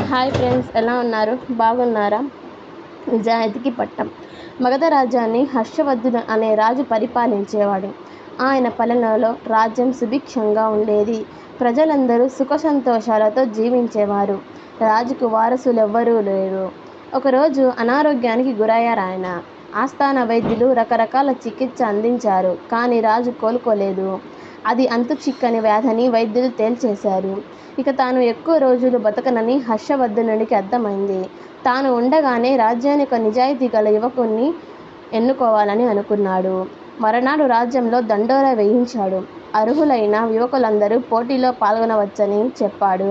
Hi friends, ఎలా ఉన్నారు? బాగున్నారా? నిజాయితీకి పట్టం. మగధ రాజ్యాన్ని హర్షవర్ధుడు అనే రాజు పరిపాలించేవాడు. ఆయన పాలనలో రాజ్యం సుభిక్షంగా ఉండేది. ప్రజలందరూ సుఖ సంతోషాలతో జీవించేవారు. రాజుకు వారసులెవ్వరూ లేరు. ఒకరోజు అనారోగ్యానికి గురయ్యారాయన. ఆస్థాన వైద్యులు రకరకాల చికిత్స అందించారు. కానీ రాజు కోలుకోలేదు. అది అంతుచిక్కని వ్యాధని వైద్యులు తేల్చేశారు. ఇక తాను ఎక్కువ రోజులు బతకనని హర్షవర్ధనుడికి అర్థమైంది. తాను ఉండగానే రాజ్యానికి ఒక నిజాయితీ గల యువకుణ్ణి ఎన్నుకోవాలని అనుకున్నాడు. మరునాడు రాజ్యంలో దండోరా వేయించాడు. అర్హులైన యువకులందరూ పోటీలో పాల్గొనవచ్చని చెప్పాడు.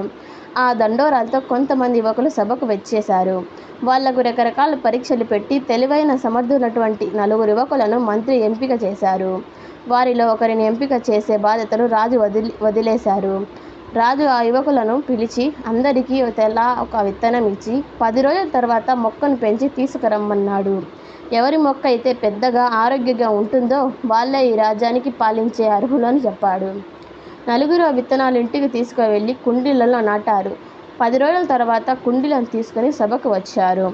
ఆ దండోరాతో కొంతమంది యువకులు సభకు వచ్చేశారు. వాళ్లకు రకరకాల పరీక్షలు పెట్టి తెలివైన సమర్థులైనటువంటి 9 యువకులను మంత్రి ఎంపిక చేశారు. వారిలో ఒకరిని ఎంపిక చేసే బాధ్యతను రాజు వదిలేశారు. రాజు ఆ యువకులను పిలిచి అందరికీ తలా ఒక విత్తనం ఇచ్చి 10 రోజుల తర్వాత మొక్కను పెంచి తీసుకురమ్మన్నాడు. ఎవరి మొక్క అయితే పెద్దగా ఆరోగ్యంగా ఉంటుందో వాళ్లే ఈ రాజ్యానికి పాలించే అర్హులని చెప్పాడు. 9 ఆ విత్తనాలు ఇంటికి తీసుకువెళ్లి కుండీలలో నాటారు. 10 రోజుల తర్వాత కుండీలను తీసుకుని సభకు వచ్చారు.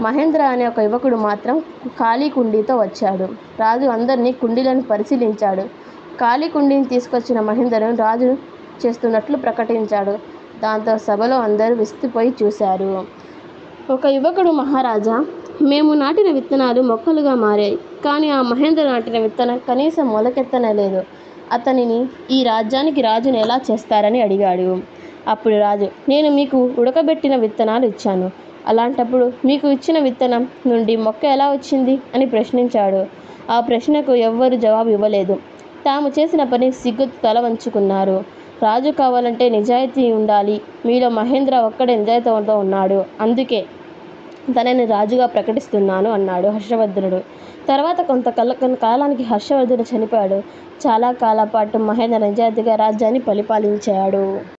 మహేంద్ర అనే ఒక యువకుడు మాత్రం ఖాళీ కుండీతో వచ్చాడు. రాజు అందరినీ కుండీలను పరిశీలించాడు. ఖాళీ కుండీని తీసుకొచ్చిన మహేంద్రను రాజు చేస్తున్నట్లు ప్రకటించాడు. దాంతో సభలో అందరూ విస్తుపోయి చూశారు. ఒక యువకుడు, మహారాజా, మేము నాటిన విత్తనాలు మొక్కలుగా మారాయి. కానీ ఆ మహేంద్ర నాటిన విత్తనం కనీసం మొలకెత్తనలేదు. అతనిని ఈ రాజ్యానికి రాజును ఎలా చేస్తారని అడిగాడు. అప్పుడు రాజు, నేను మీకు ఉడకబెట్టిన విత్తనాలు ఇచ్చాను. అలాంటప్పుడు మీకు ఇచ్చిన విత్తనం నుండి మొక్క ఎలా వచ్చింది అని ప్రశ్నించాడు. ఆ ప్రశ్నకు ఎవ్వరూ జవాబు ఇవ్వలేదు. తాము చేసిన పని సిగ్గుతో తల వంచుకున్నారు. రాజు కావాలంటే నిజాయితీ ఉండాలి. మీలో మహేంద్ర ఒక్కడే నిజాయితీతో ఉన్నాడు. అందుకే తనని రాజుగా ప్రకటిస్తున్నాను అన్నాడు హర్షవర్ధనుడు. తర్వాత కొంతకాలానికి హర్షవర్ధనుడు చనిపోయాడు. చాలా కాలం పాటు మహేంద్ర నిజాయితీగా రాజ్యాన్ని పరిపాలించాడు.